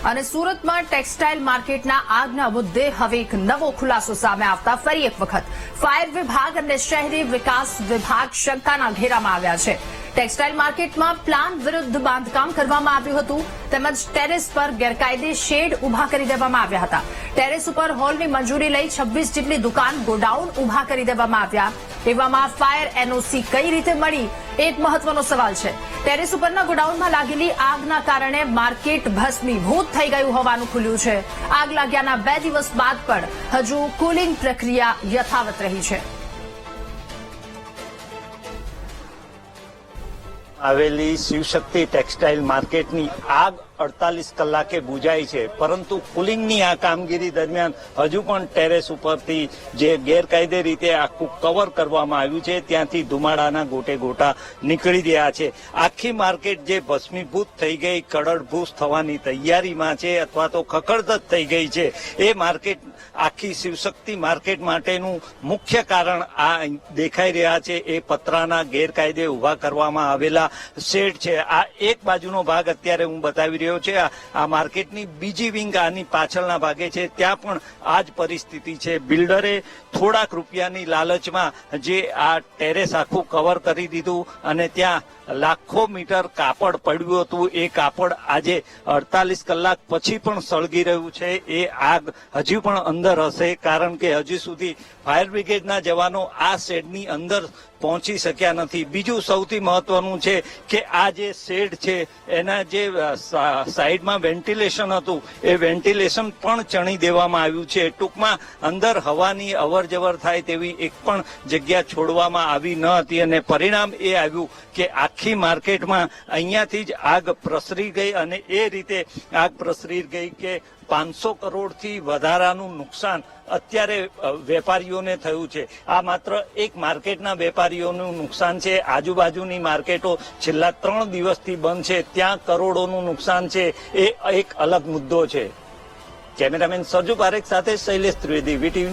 અને સુરતમાં ટેક્સટાઇલ માર્કેટના આગના મુદ્દે હવે એક નવો ખુલાસો સામે આવતા ફરી એક વખત ફાયર વિભાગ અને શહેરી વિકાસ વિભાગ શંકાના ઘેરામાં આવ્યા છે। ટેક્સટાઇલ માર્કેટમાં પ્લાન વિરુદ્ધ બાંધકામ કરવામાં આવ્યું હતું તેમજ ટેરેસ પર ગેરકાયદે શેડ ઉભા કરી દેવામાં આવ્યા હતા। ટેરેસ ઉપર હોલની મંજૂરી લઈ 26 જેટલી દુકાન ગોડાઉન ઉભા કરી દેવામાં આવ્યા। એવામાં ફાયર એનઓસી કઈ રીતે મળી એક મહત્વનો સવાલ છે। ટેરેસ ઉપરના ગોડાઉનમાં લાગેલી આગના કારણે માર્કેટ ભસ્મીભૂત થઈ ગયું હોવાનું ખુલ્યું છે। આગ લાગ્યાના 2 દિવસ બાદ પણ હજુ કુલિંગ પ્રક્રિયા યથાવત રહી છે। આવેલી શિવશક્તિ ટેક્સટાઇલ માર્કેટની આગ 48 કલાકે બુઝાઈ છે, પરંતુ કુલિંગની આ કામગીરી દરમિયાન હજુ પણ ટેરેસ ઉપરથી જે ગેરકાયદે રીતે આખું કવર કરવામાં આવ્યું છે ત્યાંથી ધુમાડાના ગોટે ગોટા નીકળી રહ્યા છે। આખી માર્કેટ જે ભસ્મીભૂત થઈ ગઈ, કડડભૂસ થવાની તૈયારીમાં છે અથવા તો ખખડધજ થઈ ગઈ છે, એ માર્કેટ આખી શિવશક્તિ માર્કેટ માટેનું મુખ્ય કારણ આ દેખાઈ રહ્યા છે એ પતરાના ગેરકાયદે ઉભા કરવામાં આવેલા શેડ છે। આ એક બાજુનો ભાગ અત્યારે હું બતાવી રહ્યો છે। આ માર્કેટની બીજી વિંગ આની પાછળના ભાગે છે, ત્યાં પણ આ જ પરિસ્થિતિ છે। બિલ્ડરે થોડાક રૂપિયાની લાલચમાં જે આ ટેરેસ આખું કવર કરી દીધું અને ત્યાં લાખો મીટર કાપડ પડ્યું હતું, એ કાપડ આજે 48 કલાક પછી પણ સળગી રહ્યું છે। એ આગ હજી પણ અંદર હશે, કારણ કે હજી સુધી ફાયર બ્રિગેડના જવાનો આ શેડની અંદર પહોંચી શક્યા નથી। બીજું સૌથી મહત્વનું છે કે આ જે શેડ છે એના જે સાઈડમાં વેન્ટિલેશન હતું એ વેન્ટિલેશન પણ ચણી દેવામાં આવ્યું છે। ટૂંકમાં અંદર હવાની અવર જવર થાય તેવી એક પણ જગ્યા છોડવામાં આવી ન હતી અને પરિણામ એ આવ્યું કે આખી માર્કેટમાં અહીંયાથી જ આગ પ્રસરી ગઈ અને એ રીતે આગ પ્રસરી ગઈ કે 500 કરોડથી વધારાનું નુકસાન અત્યારે વેપારીઓને થયું છે। આ માત્ર એક માર્કેટના વેપારીઓનું નુકસાન છે, આજુબાજુની માર્કેટો છેલ્લા 3 દિવસથી બંધ છે, ત્યાં કરોડોનું નુકસાન છે, એ એક અલગ મુદ્દો છે। કેમેરામેન સરજુ પારેખ સાથે શૈલેષ ત્રિવેદી, વીટીવી।